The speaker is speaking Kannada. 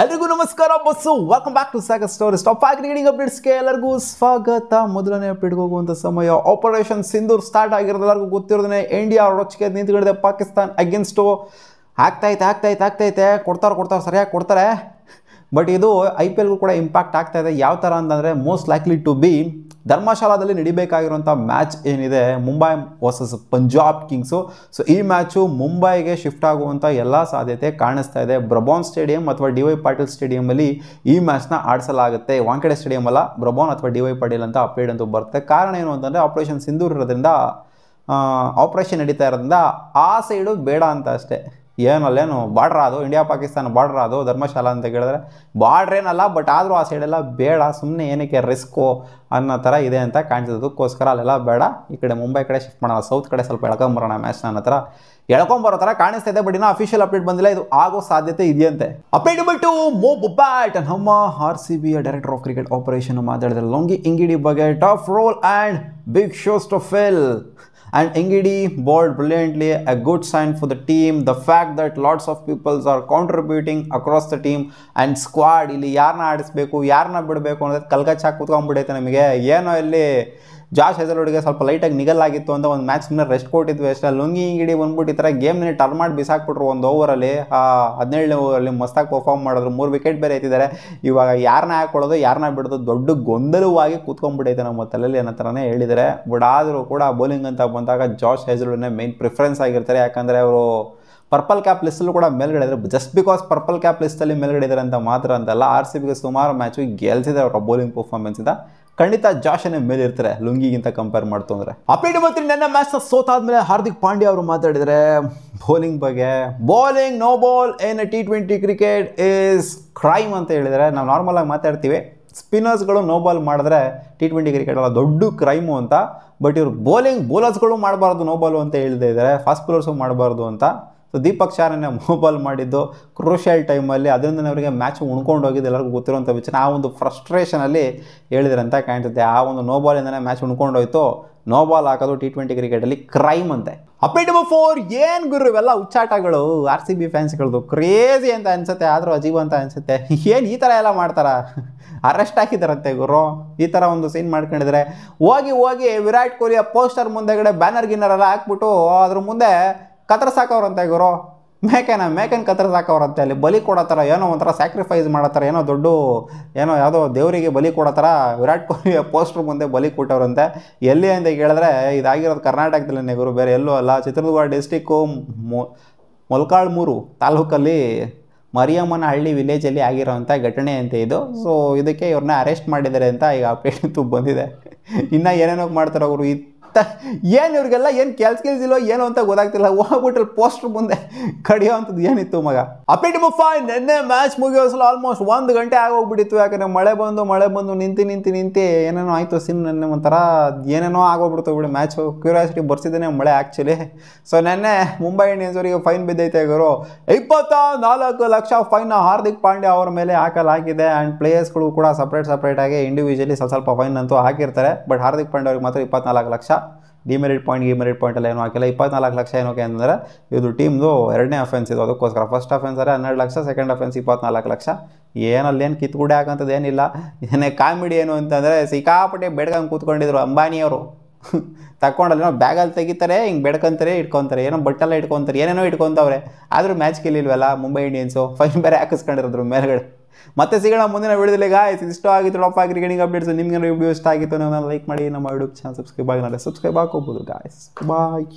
ಎಲ್ರಿಗೂ ನಮಸ್ಕಾರ ಬಸ್ಸು welcome back to Sagar stories top 5 cricketing ಅಪ್ಡೇಟ್ಸ್ಗೆ ಎಲ್ಲರಿಗೂ ಸ್ವಾಗತ. ಮೊದಲನೇ ಅಪ್ಡೇಟ್ಗೆ ಹೋಗುವಂಥ ಸಮಯ ಆಪರೇಷನ್ ಸಿಂಧೂರ್ ಸ್ಟಾರ್ಟ್ ಆಗಿರೋದು ಎಲ್ಲರಿಗೂ ಗೊತ್ತಿರೋದೇ. ಇಂಡಿಯಾ ರೊಚ್ಚಿಗೆ ನಿಂತುಕೊಂಡಿದೆ ಪಾಕಿಸ್ತಾನ್ ಅಗೇನ್ಸ್ಟು. ಆಗ್ತೈತೆ ಕೊಡ್ತಾರೆ ಸರಿಯಾಗಿ ಕೊಡ್ತಾರೆ. ಬಟ್ ಇದು IPLಗೂ ಕೂಡ ಇಂಪ್ಯಾಕ್ಟ್ ಆಗ್ತಾ ಇದೆ. ಯಾವ ಥರ ಅಂತಂದರೆ ಮೋಸ್ಟ್ ಲೈಕ್ಲಿ ಟು ಬಿ ಧರ್ಮಶಾಲಾದಲ್ಲಿ ನಡಿಬೇಕಾಗಿರುವಂಥ ಮ್ಯಾಚ್ ಏನಿದೆ Mumbai versus Punjab kings. So ಈ ಮ್ಯಾಚು ಮುಂಬೈಗೆ ಶಿಫ್ಟ್ ಆಗುವಂಥ ಎಲ್ಲ ಸಾಧ್ಯತೆ ಕಾಣಿಸ್ತಾ ಇದೆ. ಬ್ರಬಾನ್ ಸ್ಟೇಡಿಯಂ ಅಥವಾ DY ಪಾಟೀಲ್ ಸ್ಟೇಡಿಯಮಲ್ಲಿ ಈ ಮ್ಯಾಚ್ನ ಆಡಿಸಲಾಗುತ್ತೆ. ವಾಂಖೇಡೆ ಸ್ಟೇಡಿಯಂ ಅಲ್ಲ, ಬ್ರಬಾನ್ ಅಥವಾ DY ಪಾಟೀಲ್ ಅಂತ ಅಪ್ಡೇಟ್ ಅಂತೂ ಬರುತ್ತೆ. ಕಾರಣ ಏನು ಅಂತಂದರೆ ಆಪರೇಷನ್ ಸಿಂಧೂರ್ ಇರೋದ್ರಿಂದ, ಆಪರೇಷನ್ ನಡೀತಾ ಇರೋದ್ರಿಂದ ಆ ಸೈಡು ಬೇಡ ಅಂತ ಅಷ್ಟೇ. ಏನಲ್ಲೇನು ಬಾರ್ಡ್ರ್ ಅದು, ಇಂಡಿಯಾ ಪಾಕಿಸ್ತಾನ ಬಾರ್ಡ್ರ್ ಅದು ಧರ್ಮಶಾಲಾ ಅಂತ ಕೇಳಿದ್ರೆ ಬಾರ್ಡ್ರ್ ಏನಲ್ಲ, ಬಟ್ ಆದರೂ ಆ ಸೈಡೆಲ್ಲ ಬೇಡ, ಸುಮ್ಮನೆ ಏನಕ್ಕೆ ರಿಸ್ಕು ಅನ್ನೋ ಥರ ಇದೆ ಅಂತ ಕಾಣಿಸೋದಕ್ಕೋಸ್ಕರ ಅಲ್ಲೆಲ್ಲ ಬೇಡ, ಈ ಕಡೆ ಮುಂಬೈ ಕಡೆ ಶಿಫ್ಟ್ ಮಾಡೋಣ, ಸೌತ್ ಕಡೆ ಸ್ವಲ್ಪ ಎಳ್ಕೊಂಬರೋಣ ಮ್ಯಾಚ್ನ ಅನ್ನೋ ಥರ ಎಳ್ಕೊಂಬರೋ ಥರ ಕಾಣಿಸ್ತಾ ಇದೆ. ಬಟ್ ಇನ್ನೂ ಅಫಿಷಿಯಲ್ ಅಪ್ಡೇಟ್ ಬಂದಿಲ್ಲ, ಇದು ಆಗೋ ಸಾಧ್ಯತೆ ಇದೆಯಂತೆ. ಅಪ್ಡೇಟ್ ಬಿಟ್ಟು ಬ್ಯಾಟ್ ನಮ್ಮ RCBಯ ಡೈರೆಕ್ಟರ್ ಆಫ್ ಕ್ರಿಕೆಟ್ ಆಪರೇಷನ್ ಮಾತಾಡಿದ್ರೆ ಲೊಂಗಿ ಇಂಗಿಡಿ ಬಗ್ಗೆ tough role and big shoes to fill. And Ngidi bowled brilliantly, a good sign for the team. The fact that lots of people are contributing across the team and squad. ಇಲ್ಲಿ ಯಾರನ್ನ ಆಡಿಸ್ಬೇಕು ಯಾರನ್ನ ಬಿಡಬೇಕು ಅನ್ನೋದು ಕಲ್ಗಚ್ಚಾಗಿ ಕೂತ್ಕೊಂಡ್ಬಿಡೈತೆ ನಮಗೆ. ಏನೋ ಇಲ್ಲಿ ಜಾಶ್ ಹೆಸಲ್ವುಡ್ಗೆ ಸ್ವಲ್ಪ ಲೈಟಾಗಿ ನಿಗಲಾಗಿತ್ತು ಅಂತ ಒಂದು ಮ್ಯಾಚ್ ಸುಮ್ಮನೆ ರೆಸ್ಟ್ ಕೊಟ್ಟಿದ್ವಿ ಅಷ್ಟೇ. ಲುಂಗಿ ಇಂಗಿಡಿ ಬಂದ್ಬಿಟ್ಟು ಈ ಥರ ಗೇಮ್ನೇ ಟರ್ನ್ ಮಾಡಿ ಬಿಸಾಕ್ಬಿಟ್ರು ಒಂದು ಓವರಲ್ಲಿ. 17ನೇ ಓವರಲ್ಲಿ ಮಸ್ತಾಗಿ ಪರ್ಫಾರ್ಮ್ ಮಾಡಿದ್ರು, 3 ವಿಕೆಟ್ ಬೇರೆ ಎತ್ತಿದ್ದಾರೆ. ಇವಾಗ ಯಾರನ್ನ ಹಾಕೊಳ್ಳೋದು ಯಾರನ್ನ ಬಿಡೋದು ದೊಡ್ಡ ಗೊಂದಲವಾಗಿ ಕೂತ್ಕೊಂಡ್ಬಿಟ್ಟೈತೆ ನಮ್ಮ ತಲೆಯಲ್ಲಿ ಅನ್ನೋ ಥರನೇ ಹೇಳಿದ್ದಾರೆ. ಬಟ್ ಆದರೂ ಕೂಡ ಬೌಲಿಂಗ್ ಅಂತ ಬಂದಾಗ ಜಾಶ್ ಹೆಸಲ್ವುಡ್ನೇ ಮೇನ್ ಪ್ರಿಫರೆನ್ಸ್ ಆಗಿರ್ತಾರೆ. ಯಾಕಂದರೆ ಅವರು ಪರ್ಪಲ್ ಕ್ಯಾಪ್ ಲಿಸ್ಟಲ್ಲೂ ಕೂಡ ಮೇಲ್ಗಡೆ ಇದ್ದಾರೆ. ಜಸ್ಟ್ ಬಿಕಾಸ್ ಪರ್ಪಲ್ ಕ್ಯಾಪ್ ಲಿಸ್ಟಲ್ಲಿ ಮೇಲ್ಗಡೆ ಇದ್ದಾರೆ ಅಂತ ಮಾತ್ರ ಅಂತಲ್ಲ, RCBಗೆ ಸುಮಾರು ಮ್ಯಾಚು ಗೆಲ್ಸಿದ್ದಾರೆ ಅವರ ಬೌಲಿಂಗ್ ಪರ್ಫಾರ್ಮೆನ್ಸಿಂದ. ಖಂಡಿತ ಜಾಶನೇ ಮೇಲೆ ಇರ್ತಾರೆ ಲುಂಗಿಗಿಂತ ಕಂಪೇರ್ ಮಾಡ್ತು ಅಂದರೆ. ಅಪ್ಡೇಟ್ ಬರ್ತೀನಿ, ನನ್ನ ಮ್ಯಾಚ್ನ ಸೋತಾದ್ಮೇಲೆ ಹಾರ್ದಿಕ್ ಪಾಂಡ್ಯ ಅವರು ಮಾತಾಡಿದರೆ ಬೌಲಿಂಗ್ ಬಗ್ಗೆ. Bowling no ball in T20 cricket is crime ಅಂತ ಹೇಳಿದರೆ. ನಾವು ನಾರ್ಮಲಾಗಿ ಮಾತಾಡ್ತೀವಿ ಸ್ಪಿನ್ನರ್ಸ್ಗಳು ನೋ ಬಾಲ್ ಮಾಡಿದ್ರೆ T20 ಕ್ರಿಕೆಟ್ ಅಲ್ಲ ದೊಡ್ಡ ಕ್ರೈಮು ಅಂತ. ಬಟ್ ಇವರು ಬೌಲರ್ಸ್ಗಳು ಮಾಡಬಾರ್ದು ನೋ ಬಾಲು ಅಂತ ಹೇಳ್ತಾ ಇದ್ದಾರೆ, ಫಾಸ್ಟ್ ಬೌಲರ್ಸು ಮಾಡಬಾರ್ದು ಅಂತ. ಸೊ ದೀಪಕ್ ಚಾರನ್ನೇ ಬಾಲ್ ಮಾಡಿದ್ದು ಕ್ರೂಷಿಯಲ್ ಟೈಮಲ್ಲಿ, ಅದರಿಂದ ಅವರಿಗೆ ಮ್ಯಾಚ್ ಉಣ್ಕೊಂಡು ಹೋಗಿದ್ದು ಎಲ್ಲರಿಗೂ ಗೊತ್ತಿರುವಂಥ ವಿಚಾರ. ಆ ಒಂದು ಫ್ರಸ್ಟ್ರೇಷನಲ್ಲಿ ಹೇಳಿದ್ರೆ ಅಂತ ಕಾಣಿಸುತ್ತೆ. ಆ ಒಂದು ನೋ ಬಾಲಿಂದನೇ ಮ್ಯಾಚ್ ಉಣ್ಕೊಂಡೋಯ್ತು. ನೋ ಬಾಲ್ ಹಾಕೋದು T20 ಕ್ರಿಕೆಟಲ್ಲಿ ಕ್ರೈಮ್ ಅಂತೆ. ಅಪ್ಡೇಟ್ ನಂಬರ್ 4, ಏನು ಗುರು ಇವೆಲ್ಲ ಹುಚ್ಚಾಟಗಳು RCB ಫ್ಯಾನ್ಸ್ಗಳದ್ದು, ಕ್ರೇಜಿ ಅಂತ ಅನಿಸುತ್ತೆ, ಆದರೂ ಅಜೀಬ್ ಅಂತ ಅನಿಸುತ್ತೆ. ಏನು ಈ ಥರ ಎಲ್ಲ ಮಾಡ್ತಾರಾ? ಅರೆಸ್ಟ್ ಹಾಕಿದಾರಂತೆ ಗುರು. ಈ ಥರ ಒಂದು ಸೀನ್ ಮಾಡ್ಕೊಂಡಿದ್ರೆ ಹೋಗಿ ವಿರಾಟ್ ಕೊಹ್ಲಿಯ ಪೋಸ್ಟರ್ ಮುಂದೆಗಡೆ ಬ್ಯಾನರ್ ಗಿನ್ನರ್ ಎಲ್ಲ ಹಾಕ್ಬಿಟ್ಟು ಅದ್ರ ಮುಂದೆ ಕತ್ತರಿಸಾಕವ್ರಂತೆ ಗುರು. ಮೇಕನ್ ಕತ್ತರಿಸಾಕವ್ರಂತೆ. ಅಲ್ಲಿ ಬಲಿ ಕೊಡೋ ಥರ ಏನೋ ಒಂಥರ ಸ್ಯಾಕ್ರಿಫೈಸ್ ಮಾಡೋ ಥರ, ಏನೋ ಯಾವುದೋ ದೇವರಿಗೆ ಬಲಿ ಕೊಡೋ ಥರ ವಿರಾಟ್ ಕೊಹ್ಲಿಯ ಪೋಸ್ಟರ್ ಮುಂದೆ ಬಲಿ ಕೊಟ್ಟವ್ರಂತೆ. ಎಲ್ಲಿ ಅಂತ ಕೇಳಿದ್ರೆ ಇದಾಗಿರೋದು ಕರ್ನಾಟಕದಲ್ಲೇ ಗುರು, ಬೇರೆ ಎಲ್ಲೂ ಅಲ್ಲ. ಚಿತ್ರದುರ್ಗ ಡಿಸ್ಟಿಕ್ಕು ಮೊಳಕಾಲ್ಮೂರು ತಾಲೂಕಲ್ಲಿ ಮರಿಯಮ್ಮನ ಹಳ್ಳಿ ವಿಲೇಜಲ್ಲಿ ಆಗಿರೋವಂಥ ಘಟನೆ ಅಂತ ಇದು. ಸೊ ಇದಕ್ಕೆ ಇವ್ರನ್ನ ಅರೆಸ್ಟ್ ಮಾಡಿದ್ದಾರೆ ಅಂತ ಈಗ ಅಪ್ಡೇಟ್ ಬಂದಿದೆ. ಇನ್ನು ಏನೇನೋ ಮಾಡ್ತಾರೆ ಅವರು. ಏನು ಇವ್ರಿಗೆಲ್ಲ ಏನು ಕೆಲ್ಸಿಲ್ವೋ ಏನೋ ಅಂತ ಗೊತ್ತಾಗ್ತಿಲ್ಲ. ಹೋಗ್ಬಿಟ್ರೆ ಪೋಸ್ಟರ್ ಮುಂದೆ ಕಡಿಯೋ ಅಂಥದ್ದು ಏನಿತ್ತು ಮಗ. ಅಪ್ಡೇಟ್ ನಂಬರ್ 5, ನಿನ್ನೆ ಮ್ಯಾಚ್ ಮುಗಿಯೋಸಲ ಆಲ್ಮೋಸ್ಟ್ 1 ಗಂಟೆ ಆಗೋಗ್ಬಿಟ್ಟಿತ್ತು. ಯಾಕಂದರೆ ಮಳೆ ಬಂದು ನಿಂತು ಏನೇನೋ ಆಯಿತು ಸೀನ್. ನೆನ್ನೆ ಒಂಥರ ಏನೇನೋ ಆಗೋಗ್ಬಿಡ್ತು ಬಿಡಿ ಮ್ಯಾಚು. ಕ್ಯೂರಿಯಾಸಿಟಿ ಬರ್ಸಿದ್ದೇನೆ ಮಳೆ ಆ್ಯಕ್ಚುಲಿ. ಸೊ ನೆನ್ನೆ ಮುಂಬೈ ಇಂಡಿಯನ್ಸ್ ಅವರಿಗೆ ಫೈನ್ ಬಿದ್ದೈತೆ ಗುರು. 24 ಲಕ್ಷ ಫೈನ್ನ ಹಾರ್ದಿಕ್ ಪಾಂಡ್ಯ ಅವರ ಮೇಲೆ ಹಾಕಲಾಗಿದೆ. ಆ್ಯಂಡ್ ಪ್ಲೇಯರ್ಸ್ಗಳು ಕೂಡ ಸಪ್ರೇಟಾಗಿ ಇಂಡಿವಿಜುವಲಿ ಸ್ವಲ್ಪ ಫೈನ್ ಅಂತೂ ಹಾಕಿರ್ತಾರೆ. ಬಟ್ ಹಾರ್ದಿಕ್ ಪಾಂಡ್ಯ ಅವ್ರಿಗೆ ಮಾತ್ರ 24 ಲಕ್ಷ. ಡಿಮೆರಿಟ್ ಪಾಯಿಂಟ್ ಎಲ್ಲ ಏನೂ ಹಾಕಿಲ್ಲ. 24 ಲಕ್ಷ ಏನೋಕೆ ಅಂತಂದರೆ ಇದು ಟೀಮ್ದು 2ನೇ ಅಫೆನ್ಸ್ ಇದು, ಅದಕ್ಕೋಸ್ಕರ. First offence 12 lakh, second offence 24 lakh. ಏನಲ್ಲೇನು ಕಿತ್ಗುಡೆ ಹಾಕಂಥದ್ದು ಏನಿಲ್ಲ. ಏನೇ ಕಾಮಿಡಿ ಏನು ಅಂತಂದರೆ ಸಿಕ್ಕಾಪಟ್ಟೆ ಬೆಡ್ಕಂಗೆ ಕೂತ್ಕೊಂಡಿದ್ರು ಅಂಬಾನಿಯವರು. ತಗೊಂಡಲ್ಲ ಬ್ಯಾಗಲ್ಲಿ ತೆಗಿತಾರೆ, ಹಿಂಗೆ ಬೆಡ್ಕೊಂತಾರೆ, ಇಟ್ಕೊತಾರೆ, ಏನೋ ಬಟ್ಟೆಲ್ಲ ಇಟ್ಕೊತಾರೆ, ಏನೇನೋ ಇಟ್ಕೊತವ್ರೆ. ಆದರೂ ಮ್ಯಾಚ್ ಗೆಲ್ಲಿಲ್ವಲ್ಲ ಮುಂಬೈ ಇಂಡಿಯನ್ಸು. ಫೈನ್ ಬೇರೆ ಹಾಕಿಸ್ಕೊಂಡಿರೋದ್ರು ಮೇಲ್ಗಡೆ. ಮತ್ತೆ ಸಿಗೋಣ ಮುಂದಿನ ವಿಡಿಯೋದಲ್ಲಿ. ಗಾಯ್ಸ್ ಇಷ್ಟ ಆಗಿತ್ತು ಟಾಪ್ 5 ಕ್ರಿಕೆಟಿಂಗ್ ಅಪ್ಡೇಟ್ಸ್. ನಿಮ್ಗೆ ವಿಡಿಯೋ ಇಷ್ಟ ಆಗಿತ್ತು, ನೀವು ಲೈಕ್ ಮಾಡಿ, ನಮ್ಮ ಯೂಟ್ಯೂಬ್ ಚಾನಲ್ ಸಬ್ಸ್ಕ್ರೈಬ್ ಆಗಿ ಸಬ್ಸ್ಕ್ರೈಬ್ ಹಾಕೋಬೋದು ಗಾಯ್ಸ್. ಬಾಯ್.